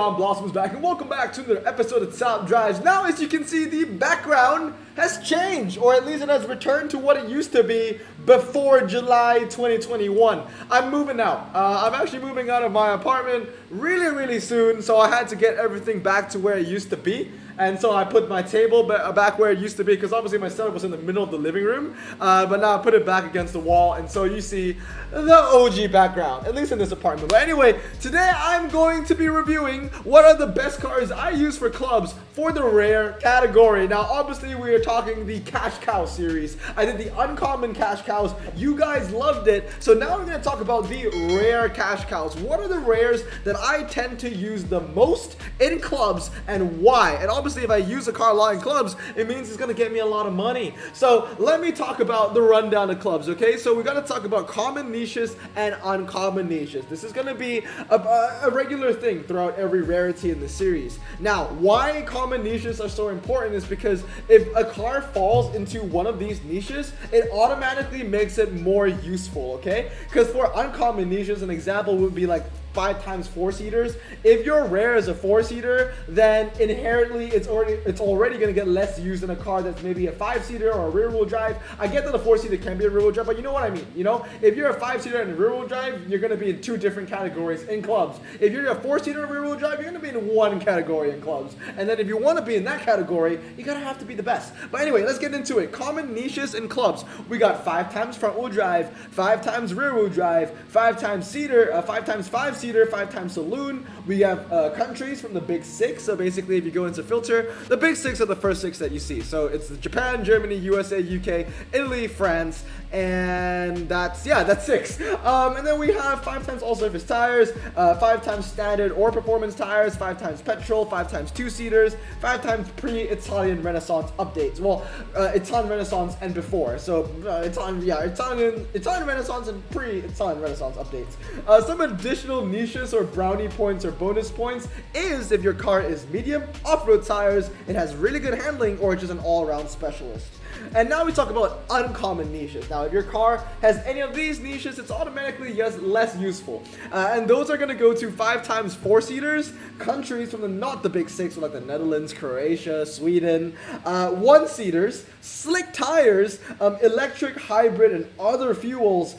on? Blossom's back, and welcome back to another episode of Top Drives. Now, as you can see, the background has changed, or at least it has returned to what it used to be before July 2021. I'm moving out. I'm actually moving out of my apartment really soon, so I had to get everything back to where it used to be. And so I put my table back where it used to be, because obviously my setup was in the middle of the living room. But now I put it back against the wall, and so you see the OG background, at least in this apartment. But anyway, today I'm going to be reviewing what are the best cars I use for clubs for the rare category. Now, obviously, we are talking the Cash Cow series. I did the uncommon Cash Cows. You guys loved it. So now we're going to talk about the rare Cash Cows. What are the rares that I tend to use the most in clubs, and why? And obviously, if I use a car a lot in clubs, it means it's going to get me a lot of money. So let me talk about the rundown of clubs, okay? So we got to talk about common niches and uncommon niches. This is going to be a regular thing throughout every rarity in the series. Now, why common niches are so important is because if a car falls into one of these niches, it automatically makes it more useful, okay? Because for uncommon niches, an example would be like 5x 4-seaters. If your rare is a 4-seater, then inherently it's already going to get less used in a car that's maybe a 5-seater or a rear-wheel drive. I get that a 4-seater can be a rear-wheel drive, but you know what I mean. You know, if you're a 5-seater and a rear-wheel drive, you're going to be in two different categories in clubs. If you're a 4-seater and rear-wheel drive, you're going to be in one category in clubs. And then if you want to be in that category, you gotta have to be the best. But anyway, let's get into it. Common niches in clubs. We got 5x front-wheel drive, 5x rear-wheel drive, 5x seater, 5x 5-seater, 5x saloon. We have countries from the big six. So basically, if you go into filter, the big six are the first six that you see. So it's Japan, Germany, USA, UK, Italy, France, and that's 6. And then we have 5x all-surface tires, 5x standard or performance tires, 5x petrol, 5x 2-seaters, 5x pre-Italian Renaissance updates. Well, Italian Renaissance and before. So Italian Renaissance and pre-Italian Renaissance updates. Some additional niches or brownie points or bonus points is if your car is medium, off-road tires, it has really good handling, or it's just an all-around specialist. And now we talk about uncommon niches. Now, if your car has any of these niches, it's automatically less useful. And those are going to go to 5x 4-seaters, countries from not the big six, like the Netherlands, Croatia, Sweden, 1-seaters, slick tires, electric, hybrid, and other fuels.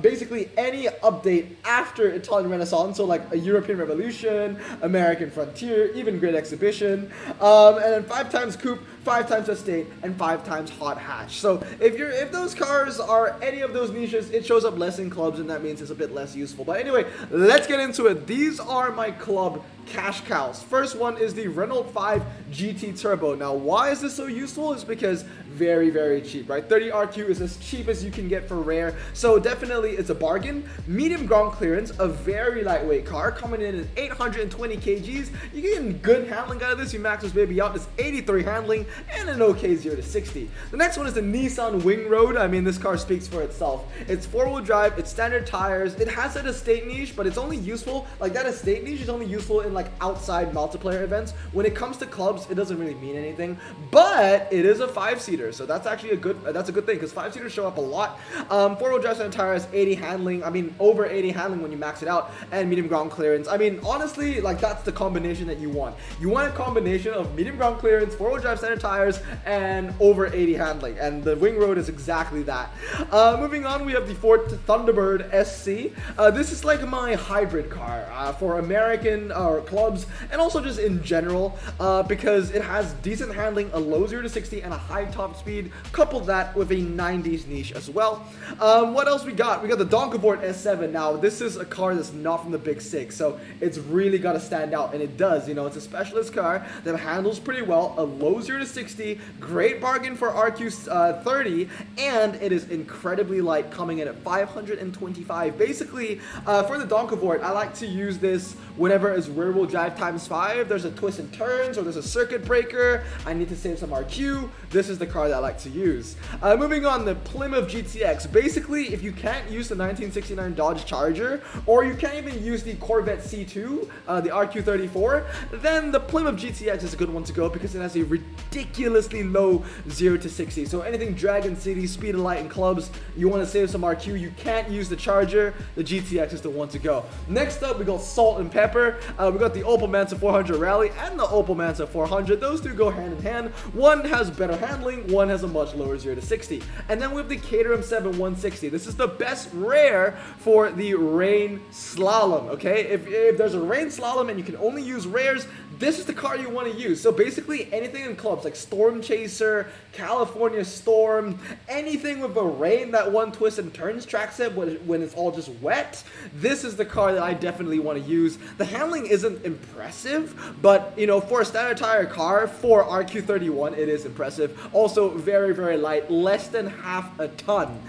Basically, any update after Italian Renaissance, so like a European Revolution, American Frontier, even Great Exhibition, and then 5x coupe, 5x estate, and 5x hot hatch. So if those cars are any of those niches, it shows up less in clubs, and that means it's a bit less useful. But anyway, let's get into it. These are my club cash cows. First one is the Renault 5 GT Turbo. Now, why is this so useful? It's because very cheap, right? 30 RQ is as cheap as you can get for rare, so definitely it's a bargain. Medium ground clearance, a very lightweight car, coming in at 820 kgs. You get good handling out of this. You max this baby out. It's 83 handling and an okay 0 to 60. The next one is the Nissan Wing Road. I mean, this car speaks for itself. It's 4-wheel drive, it's standard tires, it has that estate niche, but it's only useful, like that estate niche is only useful in like outside multiplayer events. When it comes to clubs, it doesn't really mean anything, but it is a 5-seater, so that's actually a good thing, because 5-seaters show up a lot. 4-wheel drive standard tires, 80 handling, I mean over 80 handling when you max it out, and medium ground clearance. I mean, honestly, like that's the combination that you want. You want a combination of medium ground clearance, 4-wheel drive standard tires, and over 80 handling, and the Wing Road is exactly that. Moving on, we have the Ford Thunderbird SC. This is like my hybrid car for American clubs, and also just in general, because it has decent handling, a low 0 to 60, and a high top speed. Couple that with a 90s niche as well. What else we got? We got the Donkavort S7. Now, this is a car that's not from the big six, so it's really got to stand out, and it does. You know, it's a specialist car that handles pretty well, a low 0 to 60, great bargain for RQ30, and it is incredibly light, coming in at 525. Basically, for the Donkavort, I like to use this whenever it's rear-wheel drive ×5, there's a twist and turns, or there's a circuit breaker, I need to save some RQ, this is the car that I like to use. Moving on, the Plymouth GTX. Basically, if you can't use the 1969 Dodge Charger, or you can't even use the Corvette C2, the RQ34, then the Plymouth GTX is a good one to go, because it has a ridiculous ridiculously low 0 to 60. So anything Dragon City, Speed of Light, and clubs, you want to save some RQ, you can't use the Charger. The GTX is the one to go. Next up, we got Salt and Pepper. We got the Opel Mansa 400 Rally and the Opel Mansa 400. Those two go hand in hand. One has better handling, one has a much lower 0 to 60. And then we have the Caterham 7 160. This is the best rare for the rain slalom, okay? If there's a rain slalom and you can only use rares, this is the car you want to use. So basically anything in clubs like Storm Chaser, California Storm, anything with a rain that one twists and turns track set when it's all just wet, this is the car that I definitely want to use. The handling isn't impressive, but you know, for a standard tire car, for RQ31, it is impressive. Also very, very light, less than half a ton.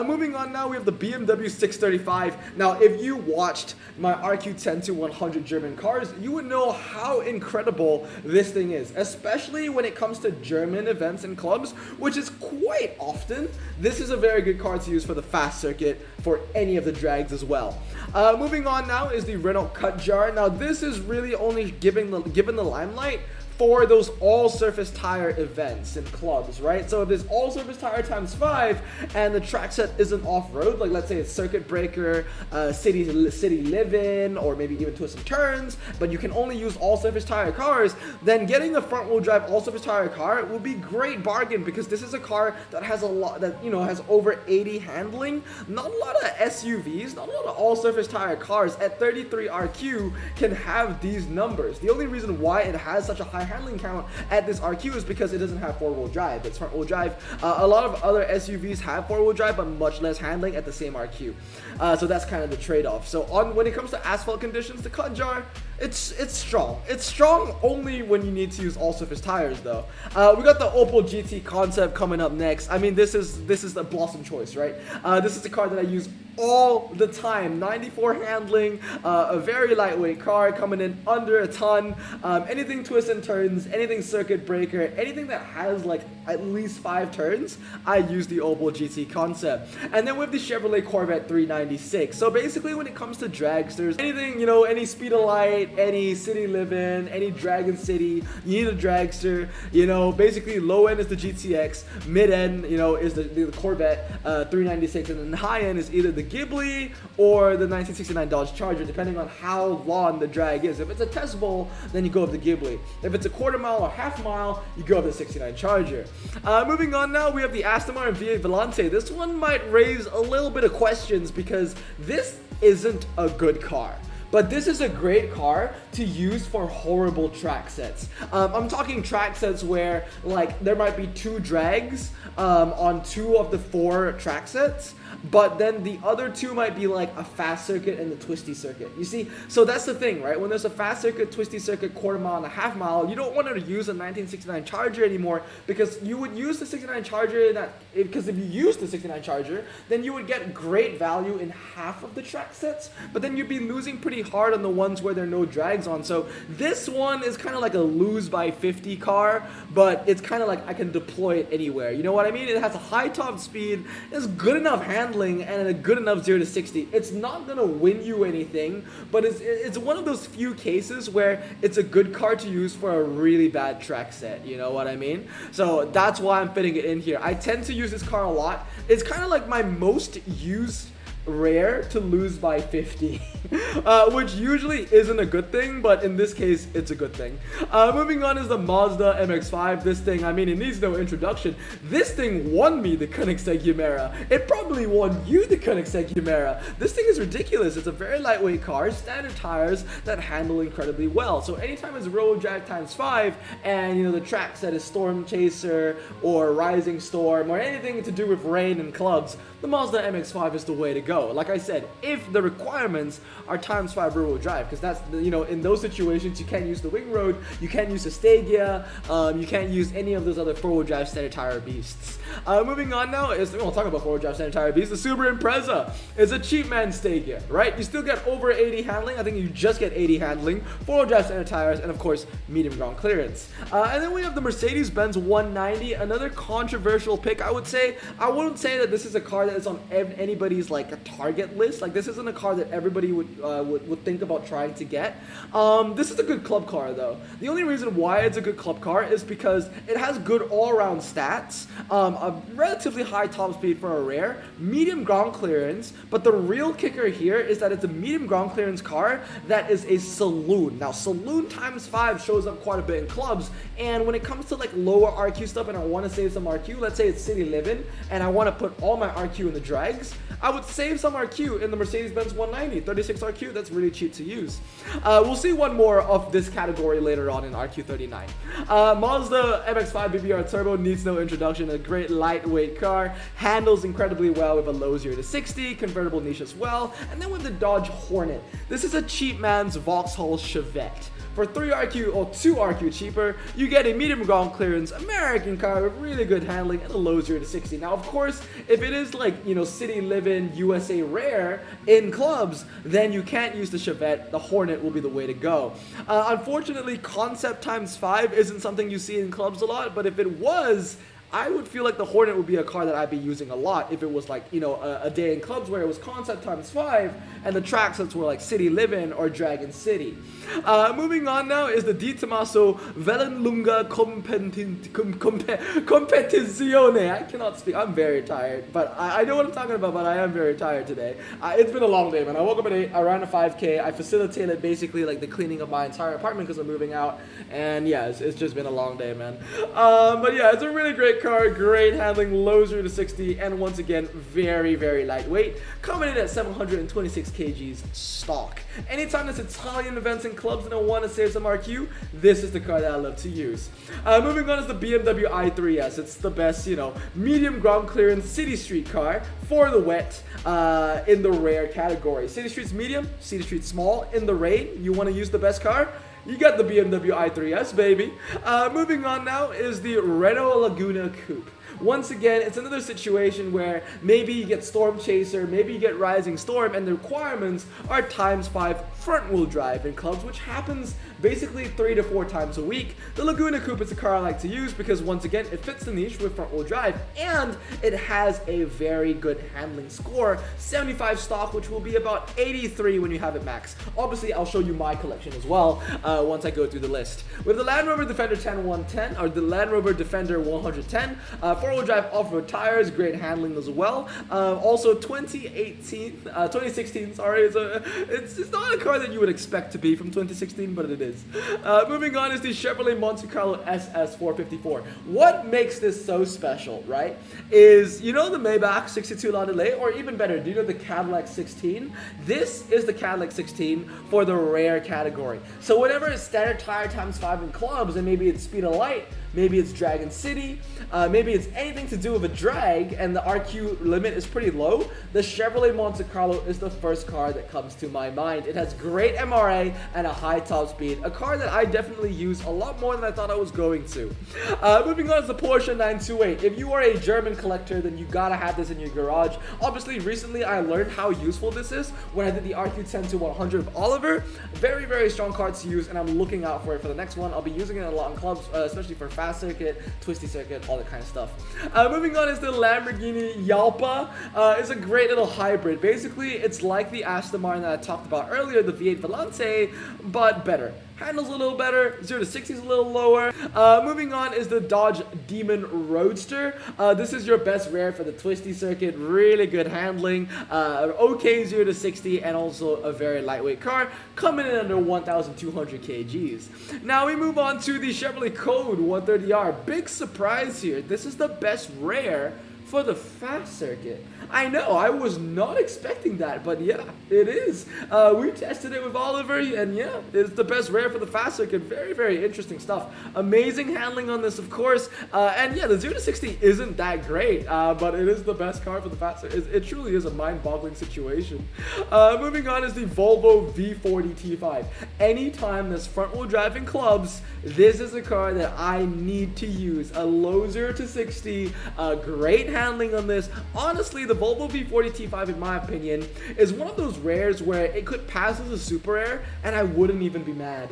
Moving on now, we have the BMW 635. Now, if you watched my RQ10 to 100 German cars, you would know how incredible this thing is, especially when it comes to German events and clubs, which is quite often. This is a very good car to use for the fast circuit for any of the drags as well. Moving on now is the Renault Kadjar. Now this is really only given the limelight for those all-surface tire events and clubs, right? So if there's all-surface tire times 5 and the track set isn't off-road, like let's say it's circuit breaker, city live-in, or maybe even twists and turns, but you can only use all-surface tire cars, then getting a front-wheel drive all-surface tire car will be great bargain, because this is a car that has a lot, that, you know, has over 80 handling. Not a lot of SUVs, not a lot of all-surface tire cars at 33 RQ can have these numbers. The only reason why it has such a high handling count at this RQ is because it doesn't have four-wheel drive. It's front-wheel drive. A lot of other SUVs have four-wheel drive, but much less handling at the same RQ. So that's kind of the trade-off. So when it comes to asphalt conditions, the Kadjar, it's strong. It's strong only when you need to use all-surface tires, though. We got the Opel GT Concept coming up next. I mean, this is the Blossom choice, right? This is a car that I use all the time. 94 handling, a very lightweight car coming in under a ton. Anything twists and turns, anything circuit breaker, anything that has like at least 5 turns, I use the Opel GT Concept. And then with the Chevrolet Corvette 396. So basically when it comes to dragsters, anything, you know, any Speed of Light, any City Live-In, any Dragon City, you need a dragster. You know, basically low end is the GTX, mid end, you know, is the Corvette 396, and then the high end is either the Ghibli or the 1969 Dodge Charger, depending on how long the drag is. If it's a test bowl, then you go with the Ghibli. If it's a quarter mile or half mile, you go with the 69 Charger. Moving on now, we have the Aston Martin V8 Volante. This one might raise a little bit of questions because this isn't a good car. But this is a great car to use for horrible track sets. I'm talking track sets where like there might be 2 drags on 2 of the 4 track sets, but then the other 2 might be like a fast circuit and the twisty circuit. You see, so that's the thing, right? When there's a fast circuit, twisty circuit, quarter mile and a half mile, you don't want to use a 1969 Charger anymore, because you would use the 69 Charger because if you use the 69 Charger, then you would get great value in half of the track sets, but then you'd be losing pretty hard on the ones where there are no drags on. So this one is kind of like a lose by 50 car, but it's kind of like I can deploy it anywhere. You know what I mean? It has a high top speed, it's good enough handling, and a good enough 0 to 60. It's not gonna win you anything, but it's one of those few cases where it's a good car to use for a really bad track set. You know what I mean? So that's why I'm fitting it in here. I tend to use this car a lot. It's kind of like my most used rare to lose by 50, which usually isn't a good thing, but in this case it's a good thing. Moving on is the Mazda MX-5. This thing, I mean, it needs no introduction. This thing won me the Koenigsegg Yamera. It probably won you the Koenigsegg Yamera. This thing is ridiculous. It's a very lightweight car, standard tires that handle incredibly well. So anytime it's road drive times 5 and, you know, the track set is Storm Chaser or Rising Storm or anything to do with rain and clubs, the Mazda MX-5 is the way to go. Like I said, if the requirements are times 5 rear-wheel drive, because that's, you know, in those situations you can't use the wing road, you can't use the Stagea, you can't use any of those other 4-wheel drive standard tire beasts. Moving on now is, we'll talk about 4-wheel drive standard tire beasts. The Subaru Impreza is a cheap man Stagea, right? You still get over 80 handling. I think you just get 80 handling, 4-wheel drive standard tires, and of course medium ground clearance. And then we have the Mercedes-Benz 190, another controversial pick. I would say, I wouldn't say that this is a car that is on anybody's like a target list. Like, this isn't a car that everybody would think about trying to get. This is a good club car though. The only reason why it's a good club car is because it has good all-around stats, a relatively high top speed for a rare, medium ground clearance, but the real kicker here is that it's a medium ground clearance car that is a saloon. Now, saloon ×5 shows up quite a bit in clubs, and when it comes to like lower RQ stuff and I want to save some RQ, let's say it's city living and I want to put all my RQ in the drags, I would save some RQ in the Mercedes-Benz 190, 36 RQ, that's really cheap to use. We'll see one more of this category later on in RQ39. Mazda MX-5 BBR Turbo needs no introduction, a great lightweight car, handles incredibly well with a low 0 to 60, convertible niche as well, and then with the Dodge Hornet. This is a cheap man's Vauxhall Chevette. For 3 RQ or 2 RQ cheaper, you get a medium ground clearance American car with really good handling and a low 0 to 60. Now, of course, if it is like, you know, city living USA rare in clubs, then you can't use the Chevette. The Hornet will be the way to go. Unfortunately, concept ×5 isn't something you see in clubs a lot, but if it was, I would feel like the Hornet would be a car that I'd be using a lot if it was like, you know, a day in clubs where it was concept ×5 and the track sets were like City Living or Dragon City. Moving on now is the Di Tommaso Vallelunga Competizione. I cannot speak. I'm very tired, but I know what I'm talking about, but I am very tired today. It's been a long day, man. I woke up at 8, I ran a 5K, I facilitated basically like the cleaning of my entire apartment because I'm moving out, and yeah, it's just been a long day, man. But yeah, it's a really great car, great handling, low 0 to 60, and once again, very, very lightweight, coming in at 726 kgs stock. Anytime there's Italian events and clubs and I want to save some RQ, this is the car that I love to use. Moving on is the BMW i3S. It's the best, you know, medium ground clearance city street car for the wet in the rare category. City streets medium, city streets small. In the rain, you want to use the best car? You got the BMW i3S, baby. Moving on now is the Renault Laguna Coupe. Once again, it's another situation where maybe you get Storm Chaser, maybe you get Rising Storm, and the requirements are ×5 front-wheel drive in clubs, which happens basically 3 to 4 times a week. The Laguna Coupe is a car I like to use because, once again, it fits the niche with front-wheel drive, and it has a very good handling score, 75 stock, which will be about 83 when you have it max. Obviously, I'll show you my collection as well once I go through the list. With the Land Rover Defender 110, or the Land Rover Defender 110, 4-wheel drive off-road tires, great handling as well. Also 2016, sorry, it's not a car that you would expect to be from 2016, but it is. Moving on is the Chevrolet Monte Carlo SS454. What makes this so special, right, is, you know, the Maybach 62 Landaulet, or even better, do you know the Cadillac 16? This is the Cadillac 16 for the rare category. So whenever it's standard tire ×5 in clubs, and maybe it's speed of light, maybe it's Dragon City, maybe it's anything to do with a drag and the RQ limit is pretty low, the Chevrolet Monte Carlo is the first car that comes to my mind. It has great MRA and a high top speed, a car that I definitely use a lot more than I thought I was going to. Moving on is the Porsche 928. If you are a German collector, then you gotta have this in your garage. Obviously, recently I learned how useful this is when I did the RQ10 to 100 with Oliver. Very, very strong car to use, and I'm looking out for it for the next one. I'll be using it a lot in clubs, especially for fast circuit, twisty circuit, all that kind of stuff. Moving on is the Lamborghini Yalpa. It's a great little hybrid. Basically, it's like the Aston Martin that I talked about earlier, the V8 Volante, but better. Handles a little better, 0 to 60 is a little lower. Moving on is the Dodge Demon Roadster. This is your best rare for the twisty circuit, really good handling, okay 0 to 60, and also a very lightweight car, coming in under 1,200 kgs. Now we move on to the Chevrolet Code 130R. Big surprise here, this is the best rare for the fast circuit. I know, I was not expecting that, but yeah, it is. We tested it with Oliver, and yeah, it's the best rare for the fast circuit. Very, very interesting stuff. Amazing handling on this, of course, and yeah, the 0 to 60 isn't that great, but it is the best car for the fast circuit. It truly is a mind-boggling situation. Moving on is the Volvo V40 T5. Anytime there's front-wheel drive in clubs, this is a car that I need to use. A low 0 to 60, great handling on this. Honestly, the Volvo V40 T5, in my opinion, is one of those rares where it could pass as a super rare, and I wouldn't even be mad.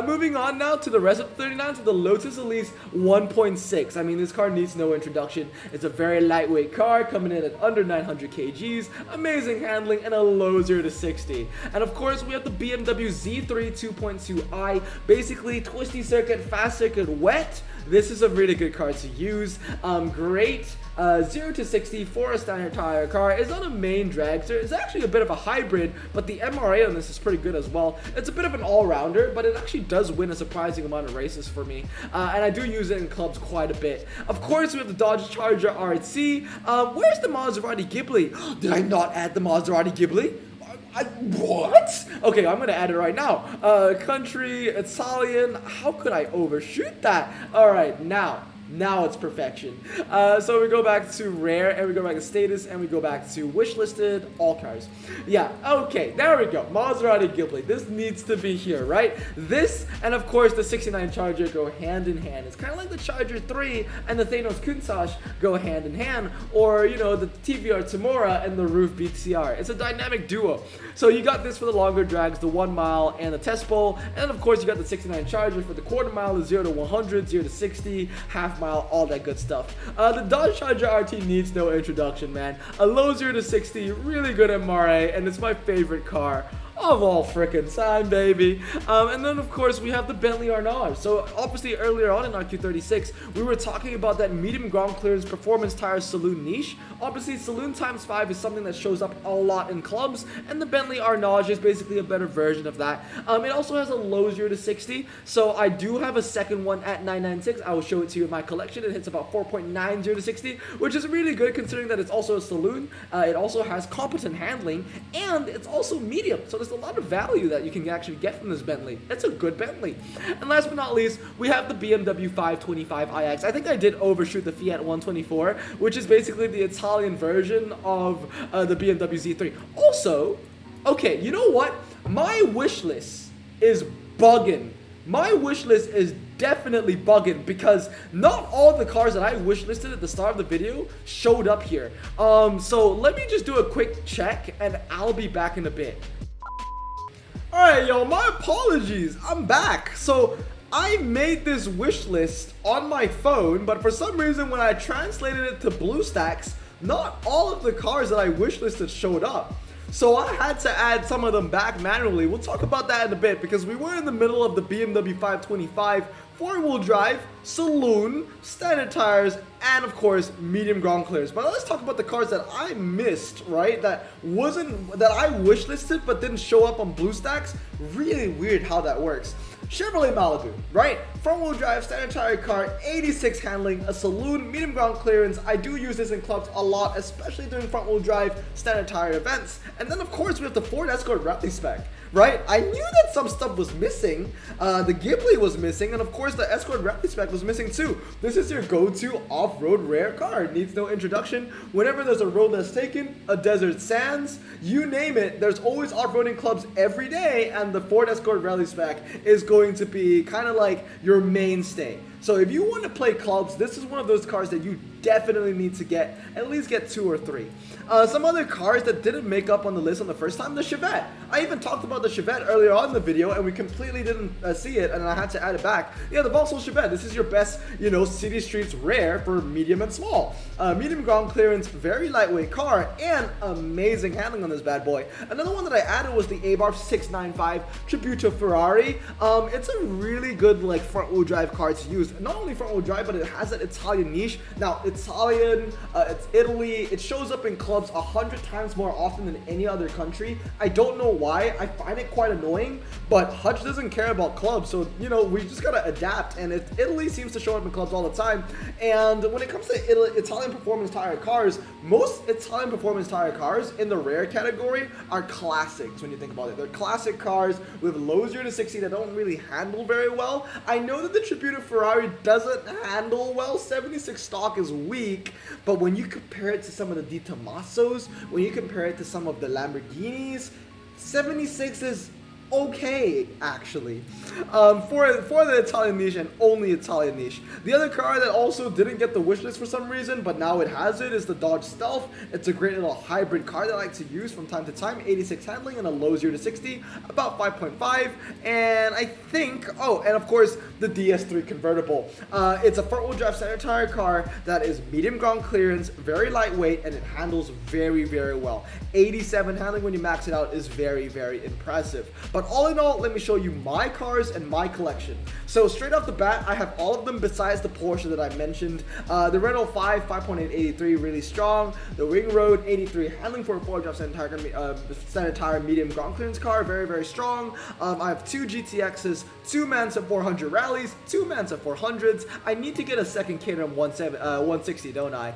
Moving on now to the rest of the 39, to the Lotus Elise 1.6. I mean, this car needs no introduction. It's a very lightweight car, coming in at under 900 kgs, amazing handling, and a low 0 to 60. And of course, we have the BMW Z3 2.2i, basically twisty circuit, fast circuit, wet. This is a really good car to use. Great 0 to 60 for a standard tire car. It's not a main dragster. It's actually a bit of a hybrid, but the MRA on this is pretty good as well. It's a bit of an all-rounder, but it actually does win a surprising amount of races for me. And I do use it in clubs quite a bit. Of course, we have the Dodge Charger RT. Where's the Maserati Ghibli? Did I not add the Maserati Ghibli? What? Okay, I'm gonna add it right now. Country, Italian. How could I overshoot that? All right, now it's perfection. So we go back to rare, and we go back to status, and we go back to wish listed, all cars. Yeah, okay, there we go. Maserati Ghibli. This needs to be here, right? This, and of course, the 69 Charger go hand in hand. It's kind of like the Charger 3 and the Thanos Countach go hand in hand, or, you know, the TVR Tamora and the Roof BTR. It's a dynamic duo. So you got this for the longer drags, the 1 mile and the test bowl, and of course, you got the 69 Charger for the quarter mile, the 0 to 100, 0 to 60, half mile, all that good stuff. The Dodge Charger RT needs no introduction, man. A low 0 to 60, really good MRA, and it's my favorite car of all frickin' time, baby. And then, of course, we have the Bentley Arnage. So, obviously, earlier on in RQ36, we were talking about that medium ground clearance performance tire saloon niche. Obviously, saloon times 5 is something that shows up a lot in clubs, and the Bentley Arnage is basically a better version of that. It also has a low 0 to 60, so I do have a second one at 996. I will show it to you in my collection. It hits about 4.9 0 to 60, which is really good considering that it's also a saloon. It also has competent handling, and it's also medium, so there's a lot of value that you can actually get from this Bentley. It's a good Bentley. And last but not least, we have the BMW 525iX. I think I did overshoot the Fiat 124, which is basically the Italian version of the BMW Z3. Also, okay, you know what? My wish list is bugging. My wish list is definitely bugging because not all the cars that I wish listed at the start of the video showed up here. So let me just do a quick check and I'll be back in a bit. Alright, yo, my apologies. I'm back. So I made this wish list on my phone, but for some reason when I translated it to BlueStacks, not all of the cars that I wish listed showed up. So I had to add some of them back manually. We'll talk about that in a bit because we were in the middle of the BMW 525 four-wheel drive, saloon, standard tires, and of course medium ground clearance. But let's talk about the cars that I missed, right? That I wish listed but didn't show up on BlueStacks. Really weird how that works. Chevrolet Malibu, right? Front-wheel drive, standard tire car, 86 handling, a saloon, medium ground clearance. I do use this in clubs a lot, especially during front-wheel drive, standard tire events. And then, of course, we have the Ford Escort Rally spec, right? I knew that some stuff was missing. The Ghibli was missing, and of course, the Escort Rally spec was missing too. This is your go-to off-road rare car. It needs no introduction. Whenever there's a road that's taken, a desert sands, you name it, there's always off-roading clubs every day, and the Ford Escort Rally spec is going to be kind of like your mainstay. So if you want to play clubs, this is one of those cars that you definitely need to get, at least get 2 or 3. Some other cars that didn't make up on the list on the first time, the Chevette. I even talked about the Chevette earlier on in the video and we completely didn't see it and I had to add it back. Yeah, the Vauxhall Chevette. This is your best, you know, city streets rare for medium and small. Medium ground clearance, very lightweight car, and amazing handling on this bad boy. Another one that I added was the Abarth 695 Tribute to Ferrari. It's a really good like front wheel drive car to use. Not only front wheel drive, but it has that Italian niche. Now, Italian, it's Italy, it shows up in clubs 100 times more often than any other country. I don't know why. I find it quite annoying, but Hutch doesn't care about clubs, so, you know, we just gotta adapt, and Italy seems to show up in clubs all the time. And when it comes to Italian performance tire cars, most Italian performance tire cars in the rare category are classics when you think about it. They're classic cars with low 0 to 60 that don't really handle very well. I know that the Tribute to Ferrari doesn't handle well. 76 stock is weak, but when you compare it to some of the Di Tomasos, when you compare it to some of the Lamborghinis, 76 is okay, actually. For the Italian niche and only Italian niche. The other car that also didn't get the wish list for some reason, but now it has it, is the Dodge Stealth. It's a great little hybrid car that I like to use from time to time. 86 handling and a low 0 to 60, about 5.5. And I think, oh, and of course, the DS3 convertible. It's a front-wheel drive center tire car that is medium ground clearance, very lightweight, and it handles very, very well. 87 handling when you max it out is very, very impressive. But all in all, let me show you my cars and my collection. So straight off the bat, I have all of them besides the Porsche that I mentioned. The Renault 5, 5.883, really strong. The Ring Road 83 handling for a four-wheel drive center tire medium ground clearance car, very, very strong. I have two GTXs, two Mansa 400 rallies, two Mansa 400s. I need to get a second K-Ram 160, don't I?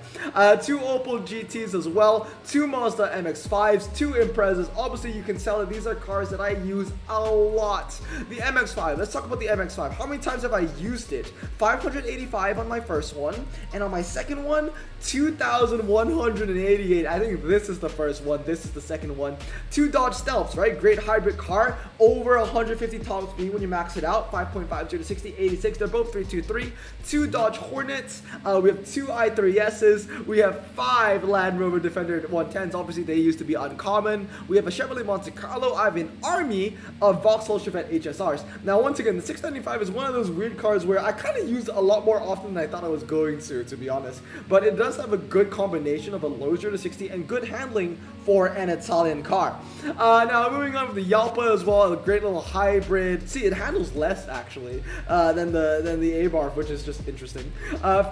Two Opel GTs as well, two Mazda MX-5s, two Imprezas. Obviously, you can tell that these are cars that I use a lot. The MX-5, let's talk about the MX-5. How many times have I used it? 585 on my first one, and on my second one, 2,188. I think this is the first one, this is the second one. Two Dodge Stealths, right? Great hybrid car, over 150 top speed when you max it out, 5.50 to 60, 86. They're both 323. Two Dodge Hornets. We have two i3Ss. We have five Land Rover Defender 110s. Obviously, they used to be uncommon. We have a Chevrolet Monte Carlo. I have an army of Vauxhall Chevette HSRs. Now, once again, the 695 is one of those weird cars where I kind of use a lot more often than I thought I was going to be honest. But it does have a good combination of a low 0 to 60 and good handling for an Italian car. Now, moving on to the Yalpa as well, a great little hybrid. See, it handles less actually than the Abarth, which is just interesting.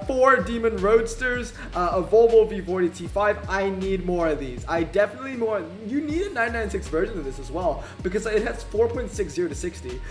Four Demon Roadsters, a Volvo V40 T5. I need more of these. I definitely more. You need a 996 version of this as well because it has 4.60 to 60.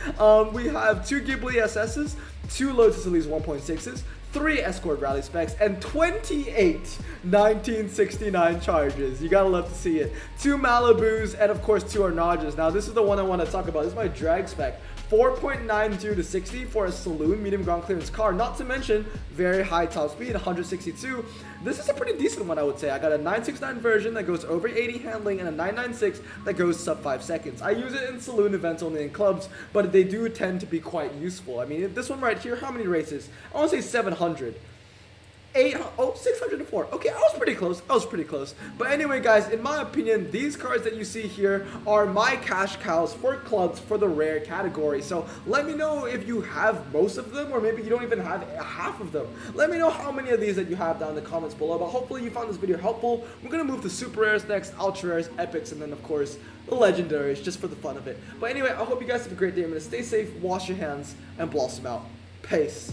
We have two Ghibli SSs, two Lotus Elise 1.6s, 3 Escort Rally specs, and 28 1969 Chargers. You gotta love to see it. Two Malibus, and of course two Arnages. Now this is the one I want to talk about. This is my drag spec. 4.90 to 60 for a saloon medium ground clearance car, not to mention very high top speed, 162. This is a pretty decent one, I would say. I got a 969 version that goes over 80 handling and a 996 that goes sub 5 seconds. I use it in saloon events only in clubs, but they do tend to be quite useful. I mean, this one right here, how many races? I want to say 700. 604. Okay, I was pretty close. But anyway, guys, in my opinion, these cars that you see here are my cash cows for clubs for the rare category. So let me know if you have most of them, or maybe you don't even have half of them. Let me know how many of these that you have down in the comments below. But hopefully you found this video helpful. We're gonna move to super rares next, ultra rares, epics, and then of course the legendaries, just for the fun of it. But anyway, I hope you guys have a great day. I'm gonna stay safe, wash your hands, and blossom out. Peace.